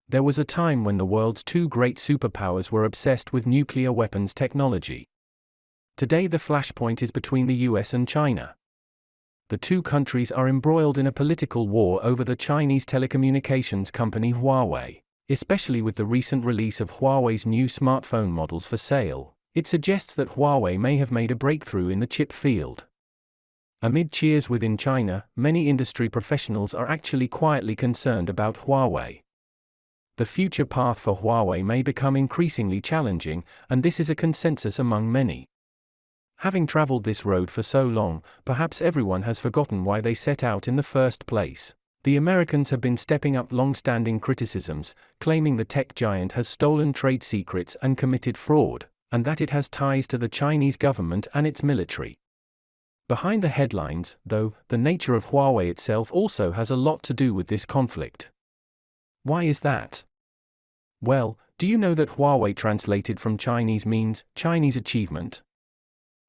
There was a time when the world's two great superpowers were obsessed with nuclear weapons technology. Today the flashpoint is between the US and China. The two countries are embroiled in a political war over the Chinese telecommunications company Huawei. Especially with the recent release of Huawei's new smartphone models for sale, it suggests that Huawei may have made a breakthrough in the chip field. Amid cheers within China, many industry professionals are actually quietly concerned about Huawei. The future path for Huawei may become increasingly challenging, and this is a consensus among many. Having traveled this road for so long, perhaps everyone has forgotten why they set out in the first place. The Americans have been stepping up long-standing criticisms, claiming the tech giant has stolen trade secrets and committed fraud, and that it has ties to the Chinese government and its military. Behind the headlines, though, the nature of Huawei itself also has a lot to do with this conflict. Why is that? Well, do you know that Huawei translated from Chinese means Chinese achievement?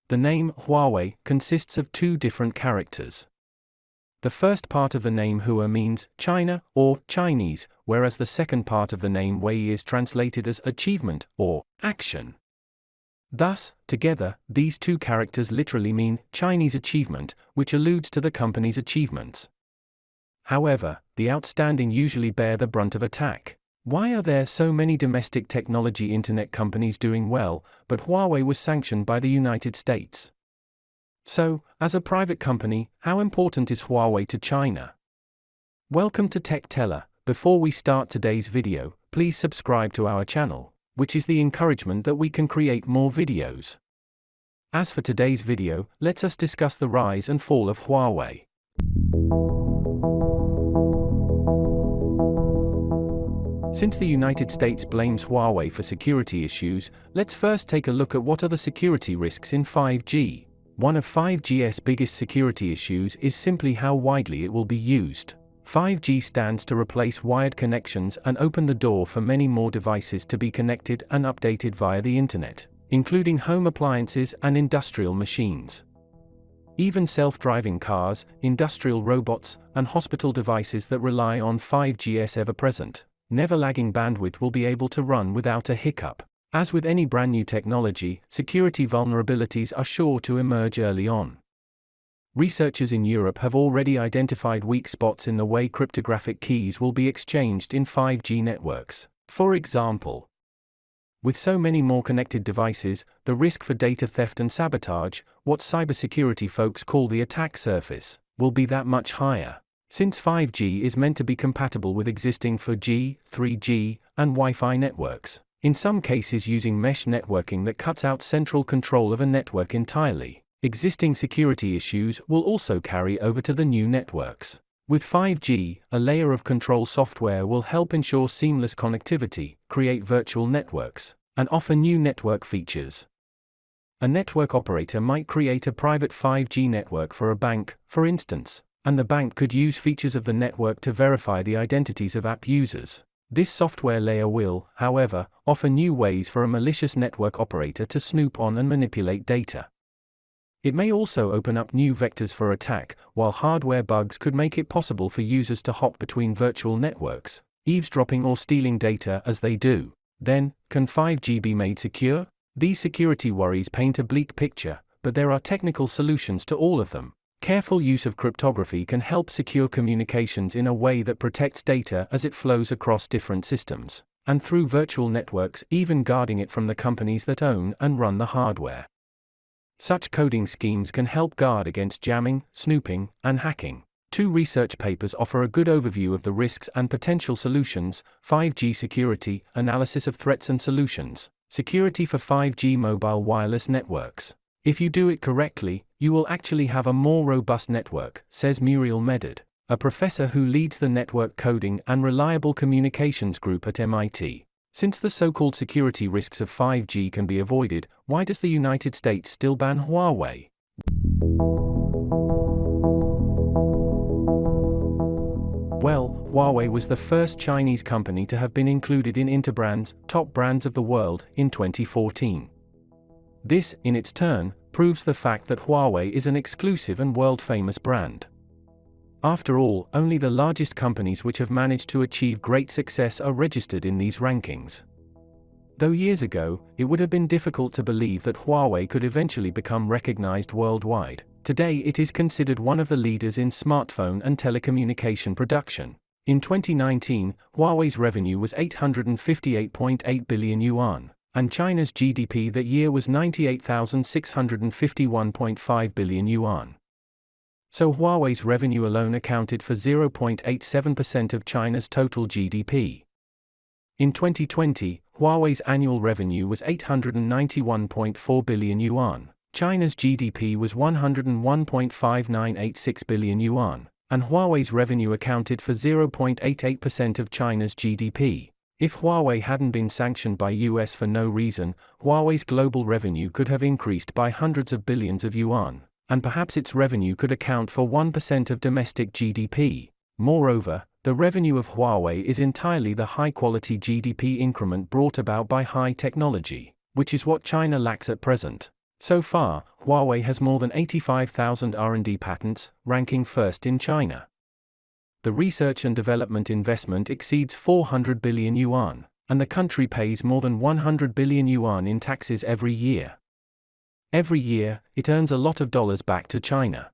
The name Huawei consists of two different characters. The first part of the name Hua means China or Chinese, whereas the second part of the name Wei is translated as achievement or action. Thus, together, these two characters literally mean Chinese achievement, which alludes to the company's achievements. However, the outstanding usually bear the brunt of attack. Why are there so many domestic technology internet companies doing well, but Huawei was sanctioned by the United States? So, as a private company, how important is Huawei to China? Welcome to Tech Teller. Before we start today's video, please subscribe to our channel, which is the encouragement that we can create more videos. As for today's video, let us discuss the rise and fall of Huawei. Since the United States blames Huawei for security issues, let's first take a look at what are the security risks in 5G. One of 5G's biggest security issues is simply how widely it will be used. 5G stands to replace wired connections and open the door for many more devices to be connected and updated via the internet, including home appliances and industrial machines. Even self-driving cars, industrial robots, and hospital devices that rely on 5G's ever-present, never-lagging bandwidth will be able to run without a hiccup. As with any brand new technology, security vulnerabilities are sure to emerge early on. Researchers in Europe have already identified weak spots in the way cryptographic keys will be exchanged in 5G networks. For example, with so many more connected devices, the risk for data theft and sabotage, what cybersecurity folks call the attack surface, will be that much higher. Since 5G is meant to be compatible with existing 4G, 3G, and Wi-Fi networks, in some cases using mesh networking that cuts out central control of a network entirely, existing security issues will also carry over to the new networks. With 5G, a layer of control software will help ensure seamless connectivity, create virtual networks, and offer new network features. A network operator might create a private 5G network for a bank, for instance, and the bank could use features of the network to verify the identities of app users. This software layer will, however, offer new ways for a malicious network operator to snoop on and manipulate data. It may also open up new vectors for attack, while hardware bugs could make it possible for users to hop between virtual networks, eavesdropping or stealing data as they do. Then, can 5G be made secure? These security worries paint a bleak picture, but there are technical solutions to all of them. Careful use of cryptography can help secure communications in a way that protects data as it flows across different systems, and through virtual networks, even guarding it from the companies that own and run the hardware. Such coding schemes can help guard against jamming, snooping, and hacking. Two research papers offer a good overview of the risks and potential solutions: 5G security, analysis of threats and solutions, security for 5G mobile wireless networks. If you do it correctly, you will actually have a more robust network, says Muriel Medard, a professor who leads the Network Coding and Reliable Communications group at MIT. Since the so-called security risks of 5G can be avoided, why does the United States still ban Huawei? Well, Huawei was the first Chinese company to have been included in Interbrand's Top Brands of the World in 2014. This, in its turn, proves the fact that Huawei is an exclusive and world-famous brand. After all, only the largest companies which have managed to achieve great success are registered in these rankings. Though years ago, it would have been difficult to believe that Huawei could eventually become recognized worldwide, today it is considered one of the leaders in smartphone and telecommunication production. In 2019, Huawei's revenue was 858.8 billion yuan, and China's GDP that year was 98,651.5 billion yuan. So Huawei's revenue alone accounted for 0.87% of China's total GDP. In 2020, Huawei's annual revenue was 891.4 billion yuan, China's GDP was 101.5986 billion yuan, and Huawei's revenue accounted for 0.88% of China's GDP. If Huawei hadn't been sanctioned by US for no reason, Huawei's global revenue could have increased by hundreds of billions of yuan, and perhaps its revenue could account for 1% of domestic GDP. Moreover, the revenue of Huawei is entirely the high-quality GDP increment brought about by high technology, which is what China lacks at present. So far, Huawei has more than 85,000 R&D patents, ranking first in China. The research and development investment exceeds 400 billion yuan, and the country pays more than 100 billion yuan in taxes every year. Every year, it earns a lot of dollars back to China.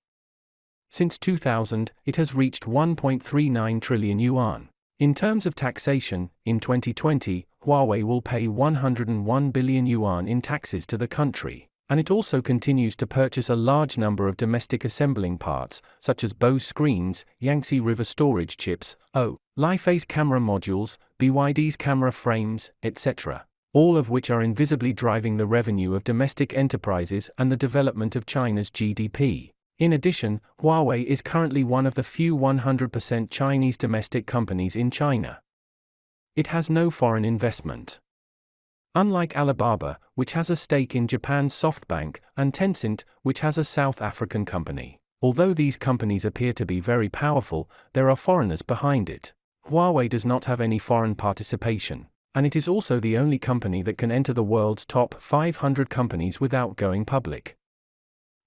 Since 2000, it has reached 1.39 trillion yuan. In terms of taxation, in 2020, Huawei will pay 101 billion yuan in taxes to the country, and it also continues to purchase a large number of domestic assembling parts, such as Bose screens, Yangtze River storage chips, Li-Phase camera modules, BYD's camera frames, etc., all of which are invisibly driving the revenue of domestic enterprises and the development of China's GDP. In addition, Huawei is currently one of the few 100% Chinese domestic companies in China. It has no foreign investment. Unlike Alibaba, which has a stake in Japan's SoftBank, and Tencent, which has a South African company. Although these companies appear to be very powerful, there are foreigners behind it. Huawei does not have any foreign participation, and it is also the only company that can enter the world's top 500 companies without going public.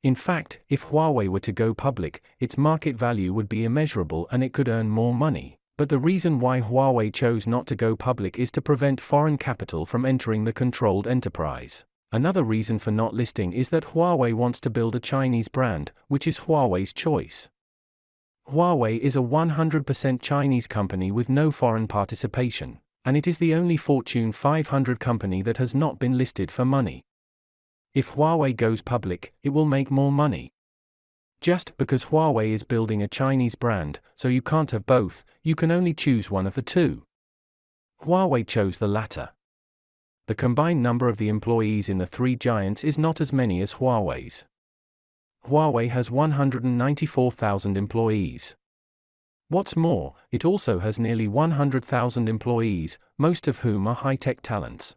In fact, if Huawei were to go public, its market value would be immeasurable and it could earn more money. But the reason why Huawei chose not to go public is to prevent foreign capital from entering the controlled enterprise. Another reason for not listing is that Huawei wants to build a Chinese brand, which is Huawei's choice. Huawei is a 100% Chinese company with no foreign participation, and it is the only Fortune 500 company that has not been listed for money. If Huawei goes public, it will make more money. Just because Huawei is building a Chinese brand, so you can't have both, you can only choose one of the two. Huawei chose the latter. The combined number of the employees in the three giants is not as many as Huawei's. Huawei has 194,000 employees. What's more, it also has nearly 100,000 employees, most of whom are high-tech talents.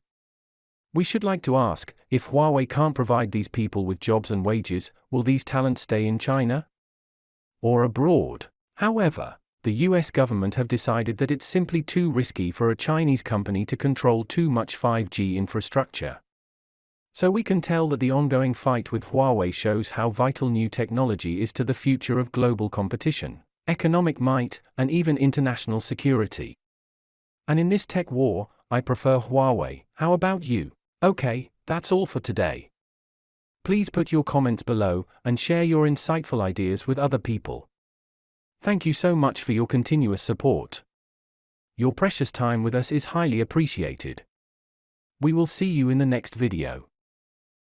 We should like to ask, if Huawei can't provide these people with jobs and wages, will these talents stay in China? Or abroad? However, the US government have decided that it's simply too risky for a Chinese company to control too much 5G infrastructure. So we can tell that the ongoing fight with Huawei shows how vital new technology is to the future of global competition, economic might, and even international security. And in this tech war, I prefer Huawei. How about you? Okay, that's all for today. Please put your comments below and share your insightful ideas with other people. Thank you so much for your continuous support. Your precious time with us is highly appreciated. We will see you in the next video.